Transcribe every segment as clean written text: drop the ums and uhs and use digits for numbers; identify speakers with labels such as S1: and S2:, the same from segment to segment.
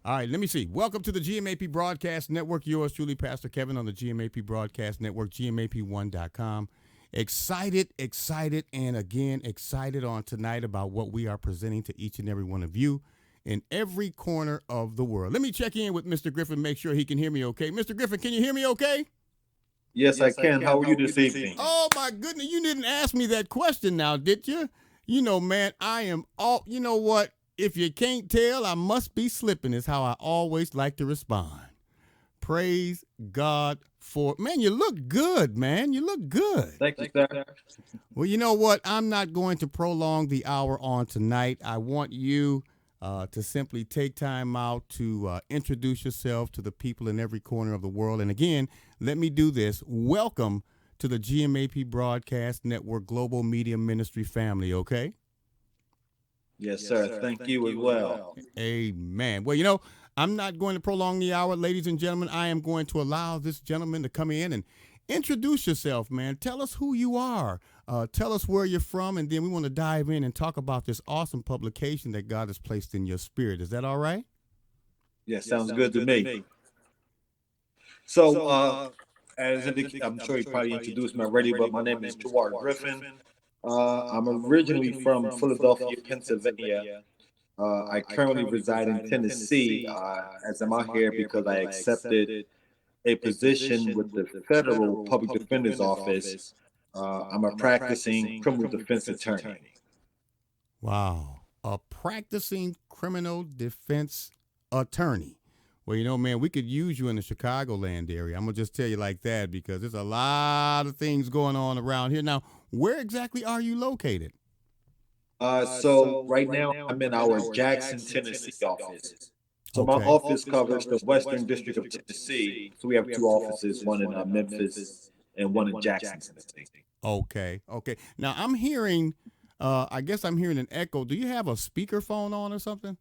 S1: All right, let me see. Welcome to the GMAP Broadcast Network. Yours truly, Pastor Kevin on the GMAP Broadcast Network, GMAP1.com. Excited, and again, excited on tonight about what we are presenting to each and every one of you in every corner of the world. Let me check in with Mr. Griffin, make sure he can hear me okay. Mr. Griffin, can you hear me okay?
S2: Yes, I can. How are you this evening?
S1: Oh, my goodness. You didn't ask me that question now, did you? You know, man, I am all, you know what? If you can't tell, I must be slipping, is how I always like to respond. Praise God for, man, you look good, man. You look good.
S2: Thank you, sir.
S1: Well, you know what? I'm not going to prolong the hour on tonight. I want you to simply take time out to introduce yourself to the people in every corner of the world. And again, let me do this. Welcome to the GMAP Broadcast Network Global Media Ministry family, okay?
S2: Yes, sir. Thank you as well.
S1: Amen. Well, you know, I'm not going to prolong the hour, ladies and gentlemen. I am going to allow this gentleman to come in and introduce yourself, man. Tell us who you are. Tell us where you're from, and then we want to dive in and talk about this awesome publication that God has placed in your spirit. Is that all right?
S2: Yes, sounds good to me. So, I'm sure you probably introduced me already, but my name is Jawar Griffin. I'm originally from Philadelphia, Pennsylvania. I currently reside in Tennessee, as I'm out here because I accepted a position with the Federal Public Defender's Office. I'm a practicing criminal defense attorney.
S1: Wow. A practicing criminal defense attorney. Well, you know, man, we could use you in the Chicagoland area. I'm going to just tell you like that because there's a lot of things going on around here. Now, where exactly are you located?
S2: So right now I'm in our Jackson, Tennessee office. So my
S1: Okay.
S2: office covers the Western District of Tennessee. So we have two offices, one in Memphis and one in Jackson, Tennessee.
S1: Okay. Now, I'm hearing, I guess I'm hearing an echo. Do you have a speakerphone on or something?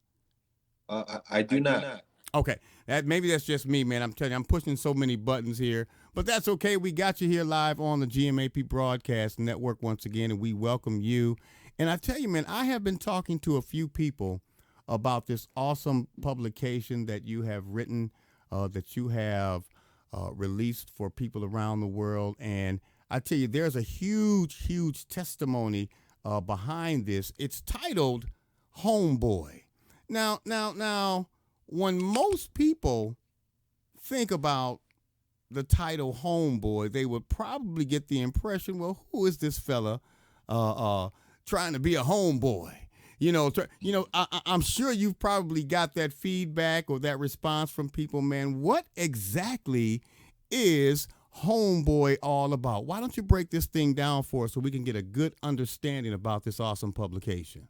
S2: I do not.
S1: Okay, maybe that's just me, man. I'm telling you, I'm pushing so many buttons here, but that's okay. We got you here live on the GMAP Broadcast Network once again, and we welcome you. And I tell you, man, I have been talking to a few people about this awesome publication that you have written, that you have released for people around the world. And I tell you, there's a huge testimony behind this. It's titled Homeboy. Now, when most people think about the title Homeboy, they would probably get the impression, well, who is this fella trying to be a homeboy? I'm sure you've probably got that feedback or that response from people, man. What exactly is Homeboy all about? Why don't you break this thing down for us so we can get a good understanding about this awesome publication?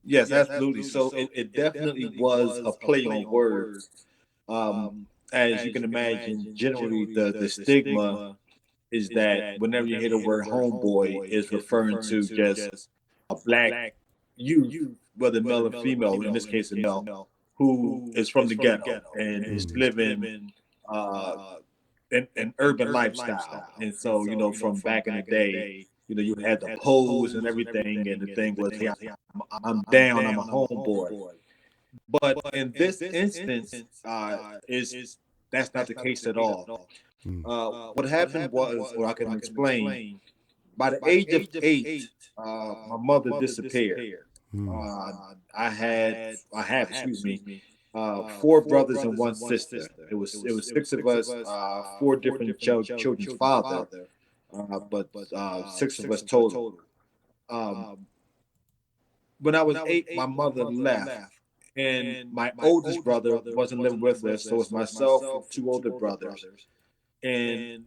S2: Yes, absolutely. So it definitely was a play on words. As you can imagine, generally the stigma is that whenever you hear the word homeboy, is referring to just a black youth, whether male or female, in this case a male, who is from the ghetto and is living an urban lifestyle. And so, from back in the day, you had the pose and everything, and the thing was, hey, I'm down, I'm a homeboy. But in this instance, is that's not the case at all. What happened was, or I can explain, by the age of 8, my mother disappeared. I have, excuse me, 4 brothers and 1 sister. It was 6 of us, 4 different children's father, but 6 of us total. Um, when I was 8, my mother left, and my oldest brother wasn't living with us, so it was myself and 2 older brothers, and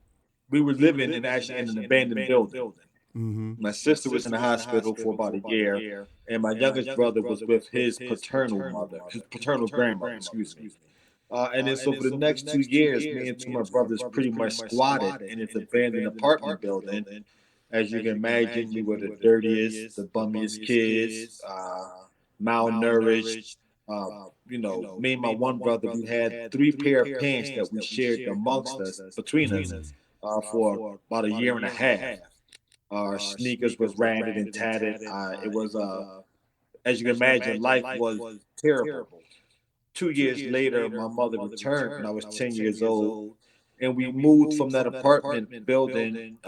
S2: we were living actually in an abandoned building.
S1: Mm-hmm.
S2: My sister was in the hospital for about a year, and my youngest brother was with his paternal grandmother, excuse me. And then so for the next 2 years, me and 2 of my brothers pretty much squatted in this abandoned apartment building. As you can imagine, we were the dirtiest, the bummiest kids, malnourished. Me and my one brother, we had 3 pair of pants that we shared amongst us, between us, for about a year and a half. Our sneakers was ratted and tatted. It was, as you can imagine, life was terrible. 2 years later, my mother returned when I was 10 years old, and we moved from that apartment building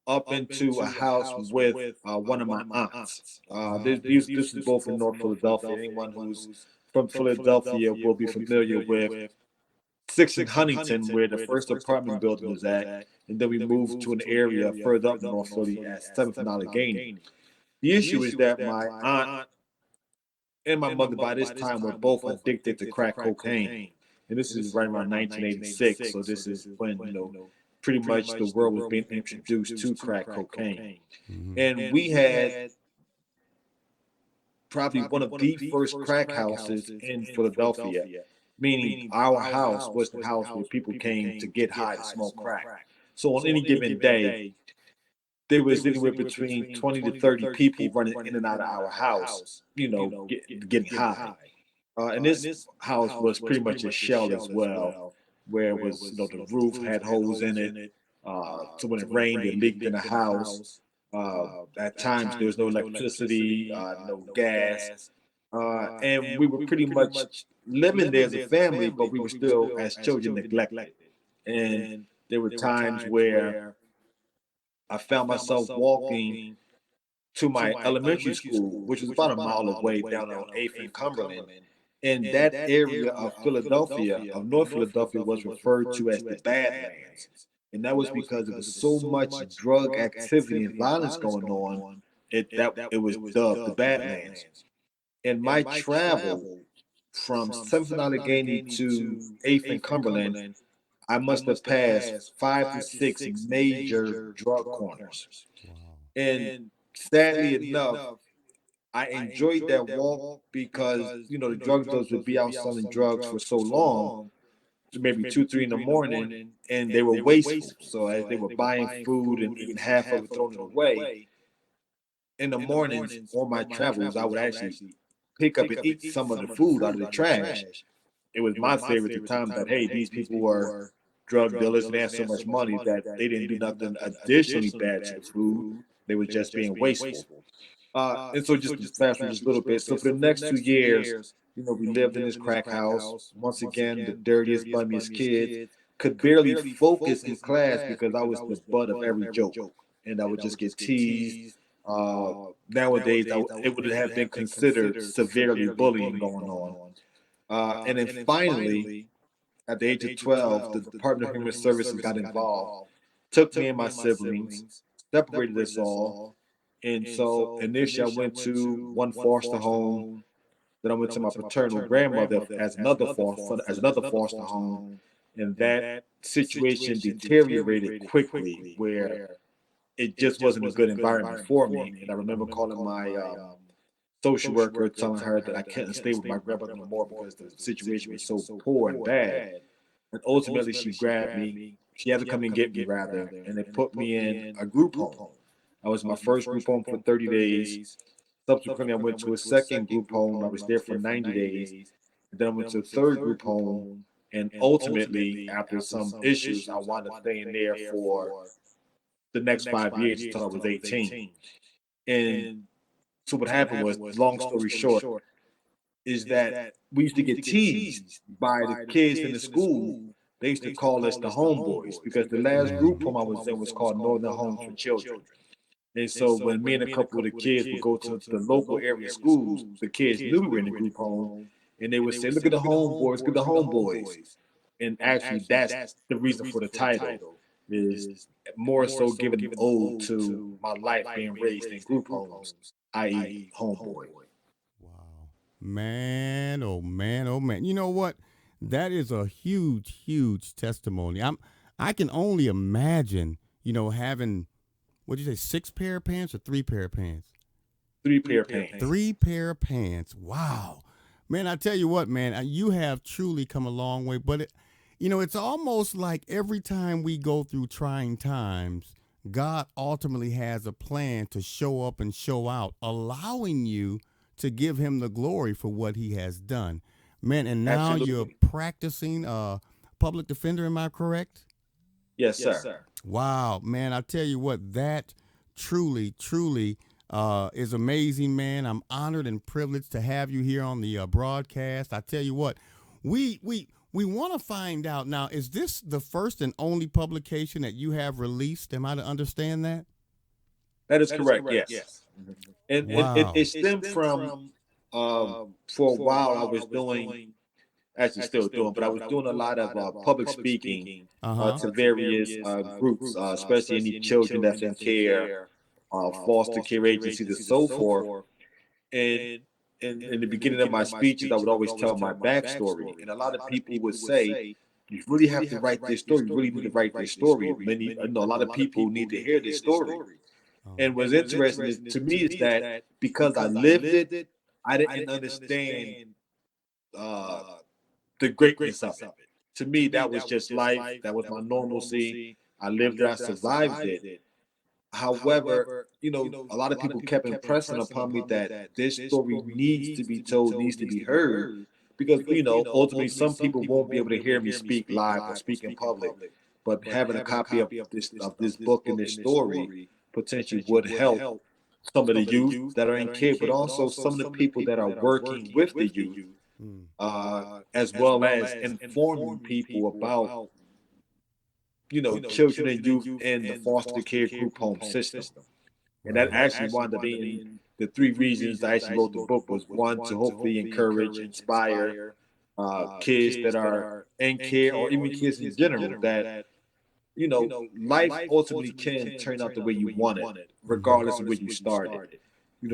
S2: up into a house with one of my aunts. This is both in North Philadelphia. Anyone who's from Philadelphia will be familiar with 6th and Huntington, where the first apartment building is at, and then we moved to an area further up North Philly at 7th and Allegheny. The issue is that my aunt and my mother by this time were both addicted to crack cocaine. And this is right around 1986. So this is when, pretty much the world was being introduced to crack cocaine. And we had probably one of the first crack houses in Philadelphia, meaning our house was the house where people came to get high to smoke crack. So on any given day, there was anywhere between 20 to 30 people running in and out of our house, getting high. And this house was pretty much a shell as well, where it was, the roof had holes in it. So when it rained, it leaked in the house. At times, there was no electricity, no gas. And we were pretty much living there as a family, but we were still, as children, neglected. And there were times where I found myself walking to my elementary school, which was about a mile away down on 8th and Cumberland. And that area of Philadelphia, of North Philadelphia, was referred to as the Badlands. And that was because there was so much drug activity and violence going on, it was dubbed the Badlands. And my travel from 7th and Allegheny to 8th and Cumberland, I must have passed 5 to 6 major drug corners. And sadly enough, I enjoyed that walk because, the drug dealers would be out selling drugs for so long, maybe 2, 3 in the morning, and they were wasteful. So as they were buying food and eating half of it, throwing it away, in the mornings on my travels, I would actually pick up and eat some of the food out of the trash. It was my theory at the time that, hey, these people were drug dealers and they had so much money that they didn't do nothing additionally bad to the food. They were just being wasteful. And so just to fast forward just a little bit. So for the next 2 years, we lived in this crack house. Once again, the dirtiest, bummiest kid. Could barely focus in class because I was the butt of every joke. And I would just get teased. Nowadays, it would have been considered severely bullying going on. And then finally, at the age of 12, the Department of Human Services got involved, took me and my siblings, separated us all. And so initially I went to one foster home, then I went to my paternal grandmother as another foster home. And that situation deteriorated quickly where it just wasn't a good environment for me. And I remember calling my social worker, telling her that I couldn't stay with my grandmother no more because the situation was so poor and bad. And ultimately, she grabbed me. She had to come and get me, rather, and they put me in a group home. I was in my first group home for 30 days. Subsequently, I went to a second group home. I was there for 90 days. And then I went to a third group home. And ultimately, after some issues, I wound up staying there for the next 5 years until I was 18. And so what happened was, long story short, is that we used to get teased by the kids in the school. They used to call us the homeboys because the last group home I was in was called Northern Homes for Children. And so when me and a couple of the kids would go to the local area schools, the kids knew we were in the group home, and they would say, "Look at the homeboys, look at the homeboys." And actually, that's the reason for the title, is more so giving an ode to my life being raised in group homes, i.e., homeboy.
S1: Wow. Man, oh man, oh man. You know what? That is a huge, huge testimony. I can only imagine, having what'd you say, 6 pair of pants or 3 pair of pants?
S2: 3 pair of pants.
S1: 3 pair of pants. Wow. Man, I tell you what, man, you have truly come a long way. But it's almost like every time we go through trying times, God ultimately has a plan to show up and show out, allowing you to give him the glory for what he has done. Man, and now
S2: Absolutely.
S1: you're practicing public defender, am I correct?
S2: Yes, sir.
S1: Wow, man, I tell you what, that truly, truly is amazing, man. I'm honored and privileged to have you here on the broadcast. I tell you what, we want to find out now. Is this the first and only publication that you have released? Am I to understand that?
S2: That is correct. Yes. And it
S1: Wow.
S2: stemmed from for a while I was doing, actually still doing, but I was doing a lot of public speaking
S1: Uh huh.
S2: to various groups, especially any children that's in care, foster care agencies, and so forth. And in the beginning of my speeches, I would always tell my backstory, and a lot of people would say, "You really have to write this story. You really need to write this story." Many, I know a lot of people need to hear this story. And what's interesting to me is that because I lived it, I didn't understand uh, the greatness of it. To me, that was just life. That was my normalcy. I lived it. I survived it. However, a lot of people kept impressing upon me that this story needs to be told, needs to be heard, because ultimately some people won't be able to hear me speak live or speak in public, but having a copy of this book and this story potentially would help some of the youth that are in care, but also some of the people that are working with the youth,
S1: Mm.
S2: as well as informing people about children and youth in the foster care group home system. And that
S1: Right.
S2: actually wound up being the three reasons I actually wrote the book, was one, to hopefully encourage, inspire kids that are in care, or even kids in general, that life ultimately can turn out the way you want it,
S1: Mm-hmm.
S2: regardless of where you started.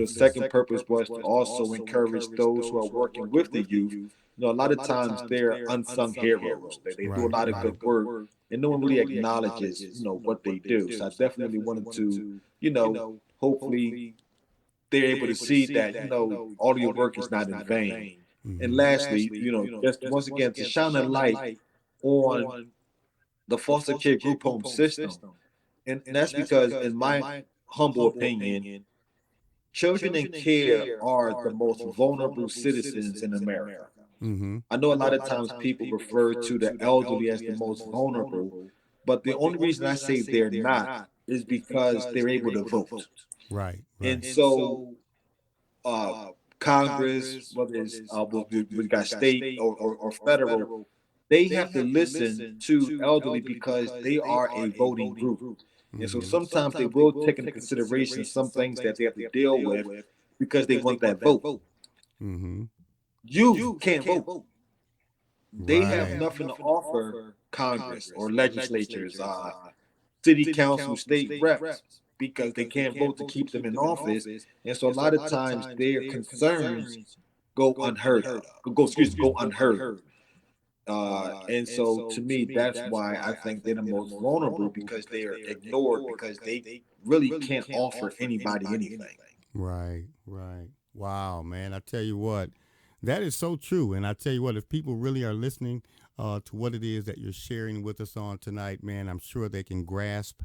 S2: Second purpose was to also encourage those who are working with the youth. A lot of times they're unsung heroes. They do a
S1: Right.
S2: lot of
S1: Right.
S2: good work, and no one really acknowledges, what they do. So I definitely wanted to, hopefully they're able to see that, all of your work is not in vain. And
S1: Mm-hmm.
S2: lastly, just once again to shine a light on the foster care group home system. And that's because, in my humble opinion, children in care are the most vulnerable citizens in America.
S1: Mm-hmm.
S2: I know a lot of times people refer to the elderly as the most vulnerable, but the only reason I say they're not is because they're able to vote.
S1: Right.
S2: And
S1: Right.
S2: so, uh, Congress, whether it's we got state or federal, they have to listen to elderly because they are a voting group. And so
S1: Mm-hmm.
S2: sometimes they will take into consideration some things that they have to deal with because they want that vote.
S1: Mm-hmm.
S2: Youth can't vote. They have
S1: Right.
S2: nothing to offer Congress or legislatures, city council, state reps, because they can't vote to keep them in office. And so a lot of times their concerns go unheard of. Go unheard. And so to me, that's why I think they're the most vulnerable, because they are ignored, because they really can't offer anybody anything.
S1: Right. Right. Wow, man. I tell you what, that is so true. And I tell you what, if people really are listening to what it is that you're sharing with us on tonight, man, I'm sure they can grasp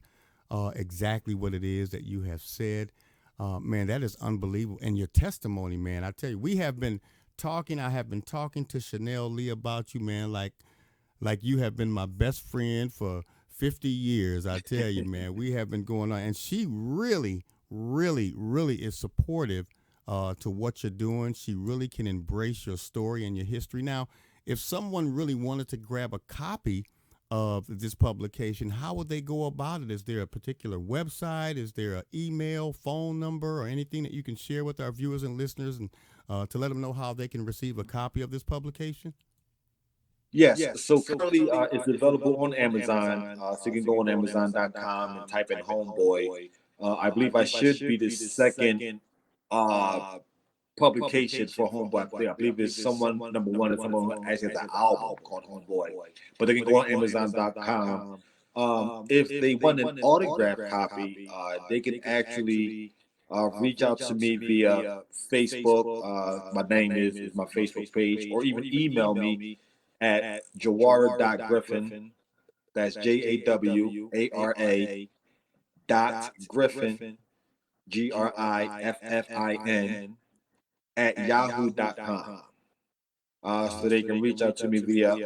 S1: exactly what it is that you have said. Man, that is unbelievable. And your testimony, man, I tell you, we have been talking. I have been talking to Chanel Lee about you, man, like you have been my best friend for 50 years. I tell you, man, we have been going on. And she really, really, really is supportive to what you're doing. She really can embrace your story and your history. Now, if someone really wanted to grab a copy of this publication, how would they go about it? Is there a particular website? Is there an email, phone number, or anything that you can share with our viewers and listeners, and to let them know how they can receive a copy of this publication?
S2: Yes. So currently, it's available on Amazon. So you can go on Amazon.com and type in Homeboy. I believe I should be the second uh, publication for Homeboy. I believe it's someone, number one, is someone who actually has an album called Homeboy. But they can go on Amazon.com. If they want an autograph copy, they can actually reach out to me via Facebook. My name is my Facebook page, or even email me at Jawara.Griffin. That's JAWARA .Griffin, GRIFFIN, at yahoo.com. So they can reach out to me via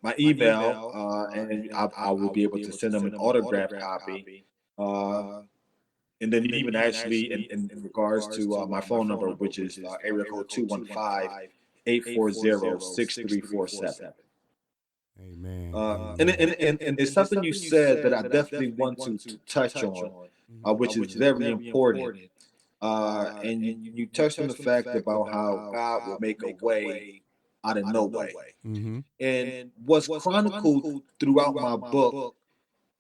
S2: my email, and I will be able to send them an autograph copy. Uh, And then even actually in regards to my phone number, which is area code 215-840-6347.
S1: Amen.
S2: And it's something you said that I definitely want to touch on, which is very important. And you touched on the fact about how God will make a way out of no way.
S1: Mm-hmm.
S2: And what's chronicled throughout my book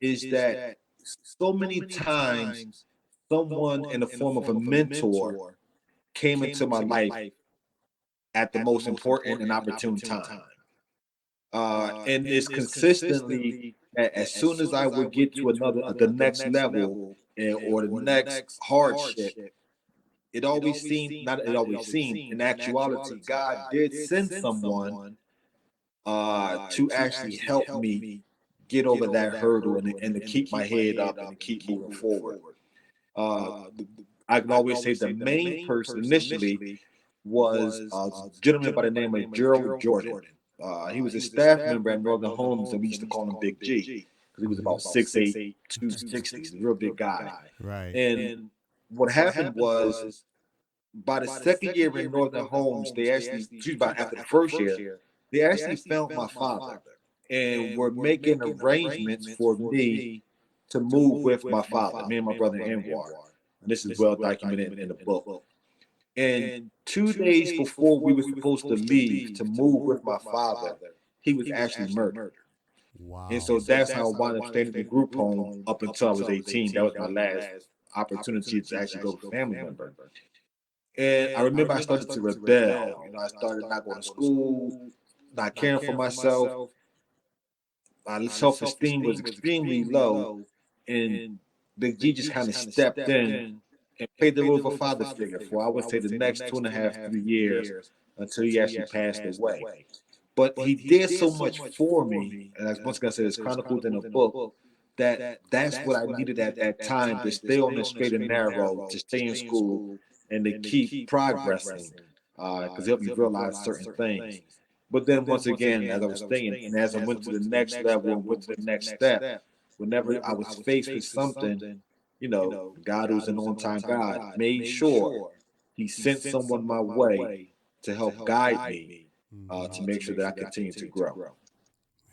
S2: is that so many times someone in the form of a mentor came into my life at the most important and opportune time. And it's consistently that as soon as I would get to the next level, or the next hardship, it always seemed, not it always seemed, in actuality, God did send someone to actually help me get over that hurdle and to keep my head up and to keep moving forward. Uh, I can always say the main person initially was a gentleman by the name of Gerald Jordan. He was a staff member at Northern Homes, and we used to call him Big G because he was about 6'8", 260, a real big guy.
S1: Right.
S2: And what happened was, by the second year in Northern Homes, they actually, about after the first year, they actually found my father and were making arrangements for me to move with my father, me and my brother Anwar. And this is well documented in the book. And 2 days before we were supposed to leave to move with my father, he was actually murdered. And
S1: Wow.
S2: so that's how I wound up staying in the group home up until I was 18. That was my last opportunity to actually go with a family member. And I remember I started to rebel. You know, I started not going to school, not caring for myself. My self-esteem was extremely low. And Big G just kind of stepped in and played the role of a father figure for, I would say, the next 2.5, 3 years until he actually passed away. But he did so much for me, and as once again I said, it's chronicled in a book, that's what I needed at that time, to stay on the straight and narrow, to stay in school, and to keep progressing, because it helped me realize certain things. But then once again, as I was saying, and as I went to the next level and went to the next step, whenever I was faced with something, God, who's an on-time God, made sure he sent someone my way to help guide me, to make sure that I continue to grow.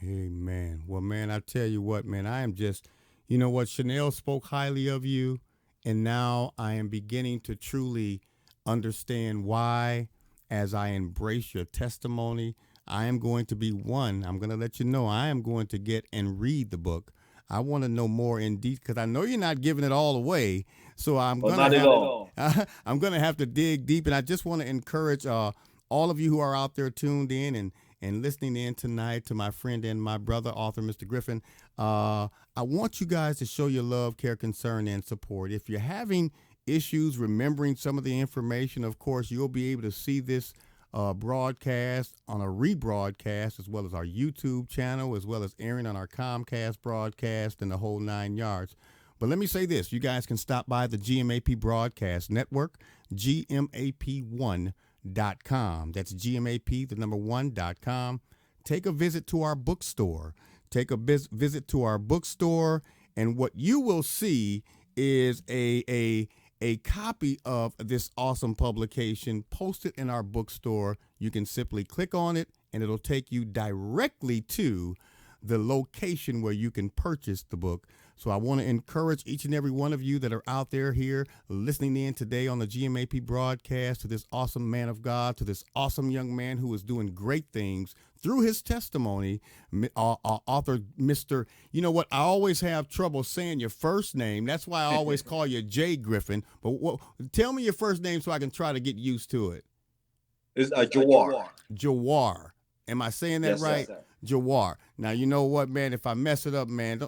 S1: Amen. Well, man, I tell you what, man, I am just, you know what, Chanel spoke highly of you, and now I am beginning to truly understand why, as I embrace your testimony, I am going to be one. I'm going to let you know I am going to get and read the book. I want to know more in detail because I know you're not giving it all away. So I'm
S2: Well,
S1: gonna
S2: not at all.
S1: I'm gonna have to dig deep, and I just want to encourage all of you who are out there tuned in and listening in tonight to my friend and my brother, author Mr. Griffin. I want you guys to show your love, care, concern, and support. If you're having issues remembering some of the information, of course, you'll be able to see this broadcast on a rebroadcast, as well as our YouTube channel, as well as airing on our Comcast broadcast and the whole 9 yards. But let me say this. You guys can stop by the GMAP Broadcast Network, GMAP1.com. That's GMAP, the number 1.com. Take a visit to our bookstore. Take a visit to our bookstore, and what you will see is a copy of this awesome publication posted in our bookstore. You can simply click on it, and it'll take you directly to the location where you can purchase the book. So I want to encourage each and every one of you that are out there here listening in today on the GMAP broadcast to this awesome man of God, to this awesome young man who is doing great things through his testimony, author Mr. You know what? I always have trouble saying your first name. That's why I always call you Jay Griffin. But tell me your first name so I can try to get used to it.
S2: It's Jawar.
S1: Jawar. Am I saying that right?
S2: Sir.
S1: Jawar. Now, you know what, man? If I mess it up, man,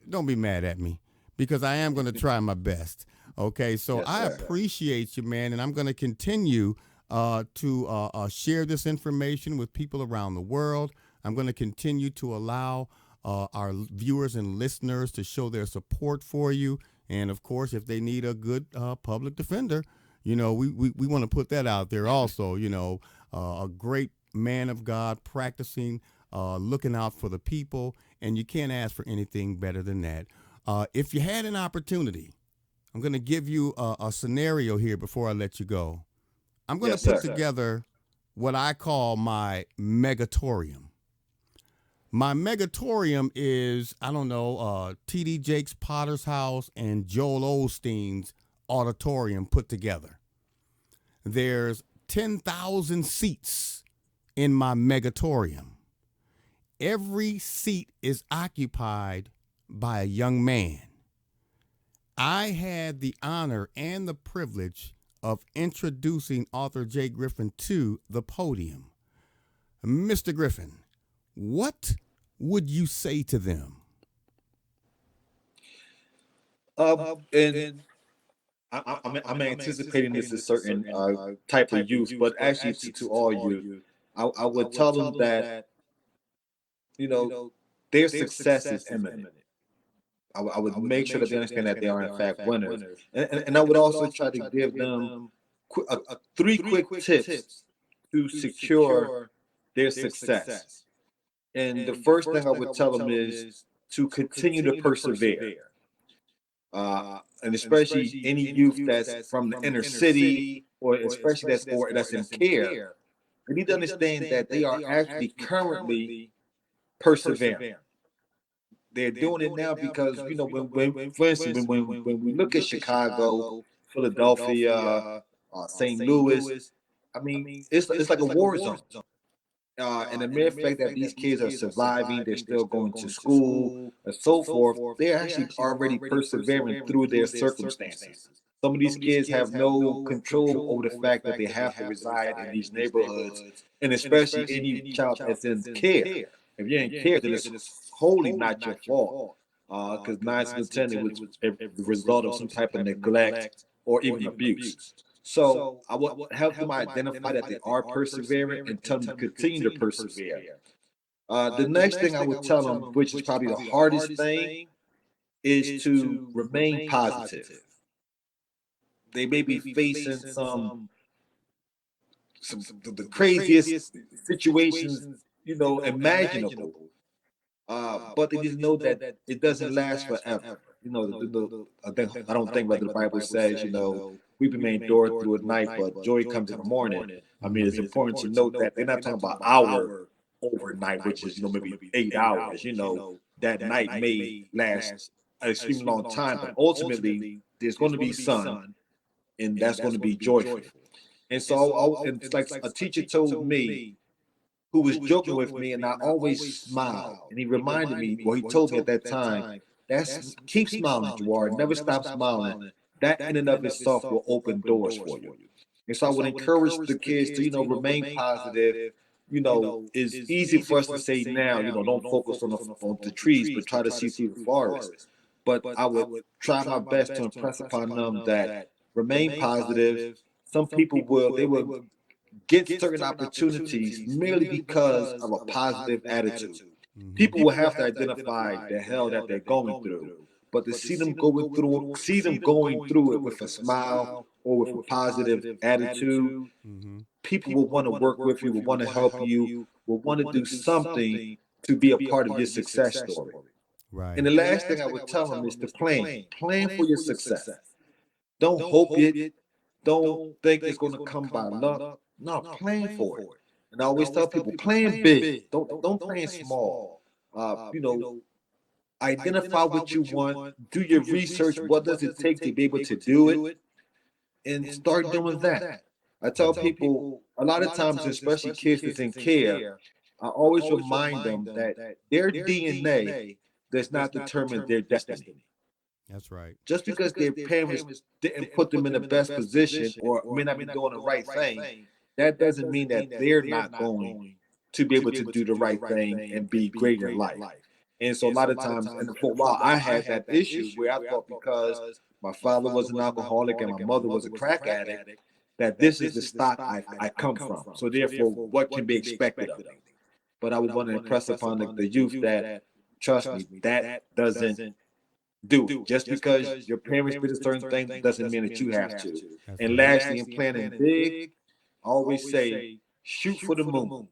S1: don't be mad at me because I am going to try my best. Okay, so
S2: Yes,
S1: I
S2: sir.
S1: appreciate you, man, and I'm going to continue to share this information with people around the world. I'm going to continue to allow our viewers and listeners to show their support for you. And, of course, if they need a good public defender, we want to put that out there also, a great man of God practicing, looking out for the people, and you can't ask for anything better than that. If you had an opportunity I'm going to give you a scenario here before I let you go. I'm going to
S2: Yes,
S1: put
S2: sir.
S1: together what I call my megatorium. My megatorium is, I don't know, T.D. Jakes' Potter's House and Joel Osteen's auditorium put together. There's 10,000 seats in my megatorium. Every seat is occupied by a young man. I had the honor and the privilege of introducing Author J. Griffin to the podium. Mr. Griffin, what would you say to them?
S2: And I'm anticipating this a certain type of youth, but actually to all youth, I would tell them that, you know, their success is imminent. I would make sure that they understand that they are in fact winners, and I would also try to give them three quick tips to secure their success. And the first thing I would tell them is to continue to persevere. And especially any youth that's from the inner city, or especially that's in care, they need to understand that they are actually currently persevering. They're doing it now because, when for instance, when we look at Chicago, Philadelphia, St. Louis, I mean, it's like a war zone. And the mere fact that these kids are surviving, they're still going to school and so forth, they're actually already persevering through their circumstances. Some of these kids have no control over the fact that they have to reside in these neighborhoods, and especially any child that's in care. If you're in care, then it's wholly not your fault, because 9 to 10 it was the result of some type of neglect or even abuse. So I would help them identify that they are persevering and tell them to continue to persevere. The next thing I would tell them, which is probably the hardest thing, is to remain positive. They may be facing some the craziest situations, imaginable. But they just know that it doesn't last forever. I don't think whether the Bible says, weeping may endure through a night, but joy comes in the morning. I mean, it's important to note that they're not talking about our overnight, which is, maybe 8 hours. That night may last an extremely long time, but ultimately there's going to be sun, and that's going to be joyful. And so, and it's like a teacher told me, who was joking with me, and I always smiled. And he reminded me, well, he told me at that time, that's keep smiling, Jawar. Never stop smiling. That in and of itself will open doors for you. And so I would encourage the kids to, remain positive. It's easy for us to say now, don't focus on the trees, but try to see through the forest. But I would try my best to impress upon them that remain positive. Some people will get certain opportunities merely because of a positive attitude.
S1: Mm-hmm.
S2: People will have to identify the hell that they're going through, but to see them going through it with a smile or with a positive attitude,
S1: Mm-hmm.
S2: people will want to work with you, will want to help you, will want to do something to be a part of your success story. And
S1: Right.
S2: the last thing I would tell them is to plan for your success. Don't hope it. Don't think it's going to come by luck. No, plan for it. And I always tell people, plan big. Don't plan small. Identify what you want. Do your research. What does it take to be able to do it? And start doing that. I tell people a lot of times, especially kids that's in care, I always remind them that their DNA does not determine their destiny.
S1: That's right.
S2: Just because their parents didn't put them in the best position or may not be doing the right thing, that doesn't mean that they're not going to be able to do the right thing and be great in life. And so a lot of times, and for a while, I had that issue where I thought because my father was an alcoholic and my mother was a crack addict, that this is the stock I come from. So therefore, what can be expected of me? But I would want to impress upon the youth that, trust me, that doesn't do it. Just because your parents did a certain thing doesn't mean that you have to.
S1: That's
S2: And
S1: right.
S2: lastly, in planning big, I always say shoot for the moon.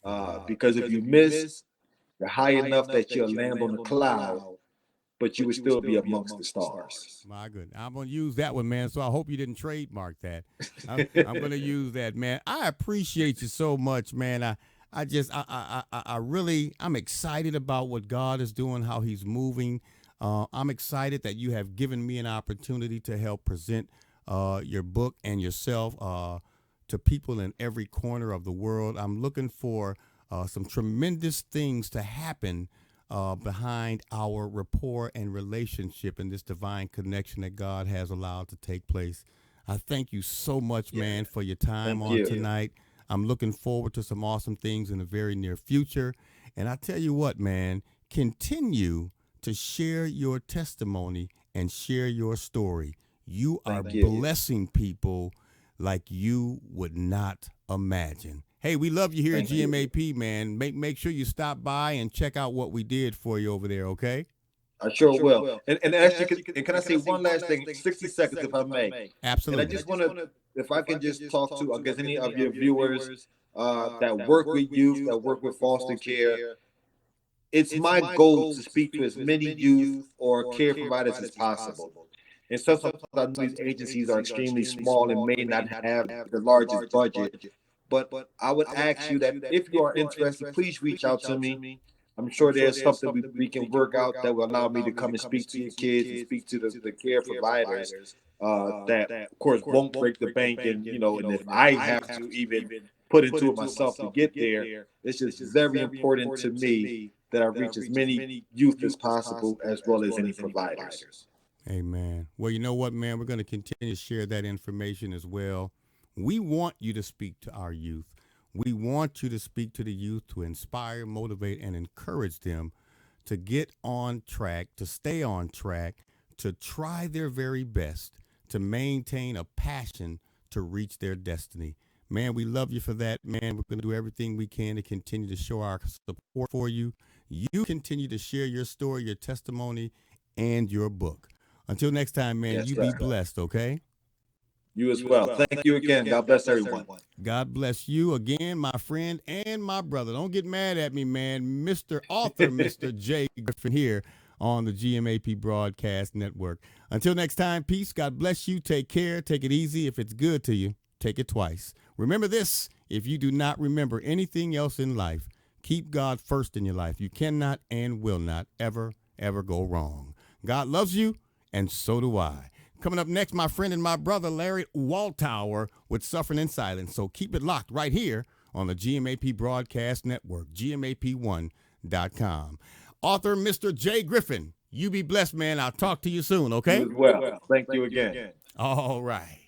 S1: Indeed.
S2: Because if you miss, you're high enough that you'll land on a cloud, but you would still be amongst the stars.
S1: My goodness. I'm going to use that one, man. So I hope you didn't trademark that. I'm going to use that, man. I appreciate you so much, man. I really, I'm excited about what God is doing, how he's moving. I'm excited that you have given me an opportunity to help present your book and yourself to people in every corner of the world. I'm looking for some tremendous things to happen behind our rapport and relationship and this divine connection that God has allowed to take place. I thank you so much, man, for your time tonight. I'm looking forward to some awesome things in the very near future. And I tell you what, man, continue to share your testimony and share your story. You are blessing people like you would not imagine. Hey, we love you here at GMAP, man. Make sure you stop by and check out what we did for you over there, okay?
S2: I sure will. And actually, can I say one last thing? 60 seconds, if I may.
S1: Absolutely.
S2: And I just want to, if I can just talk to, I guess, any of your viewers that work with youth, that work with foster care. It's my goal to speak to as many youth or care providers as possible. And sometimes I know these agencies are extremely small and may not have the largest budget. But I would ask you that if you are interested, please reach out to me. I'm sure there's something we can work out that will allow me to come and speak to your kids and speak to the care providers that, of course, won't break the bank. And, and if I have to even put into it myself to get there, it's just very important to me that I reach as many youth as possible, as well as any providers.
S1: Amen. Well, you know what, man? We're going to continue to share that information as well. We want you to speak to our youth. We want you to speak to the youth to inspire, motivate, and encourage them to get on track, to stay on track, to try their very best, to maintain a passion to reach their destiny. Man, we love you for that, man. We're going to do everything we can to continue to show our support for you. You continue to share your story, your testimony, and your book. Until next time, man, you be blessed, okay?
S2: You as well. Thank you again. God bless everyone.
S1: God bless you again, my friend and my brother. Don't get mad at me, man. Mr. Author, Mr. J. Griffin here on the GMAP Broadcast Network. Until next time, peace. God bless you. Take care. Take it easy. If it's good to you, take it twice. Remember this, if you do not remember anything else in life, keep God first in your life. You cannot and will not ever go wrong. God loves you, and so do I. Coming up next, my friend and my brother, Larry Waltower, with Suffering in Silence. So keep it locked right here on the GMAP Broadcast Network, GMAP1.com. Author Mr. J. Griffin, you be blessed, man. I'll talk to you soon, okay?
S2: You as well. Thank you again.
S1: All right.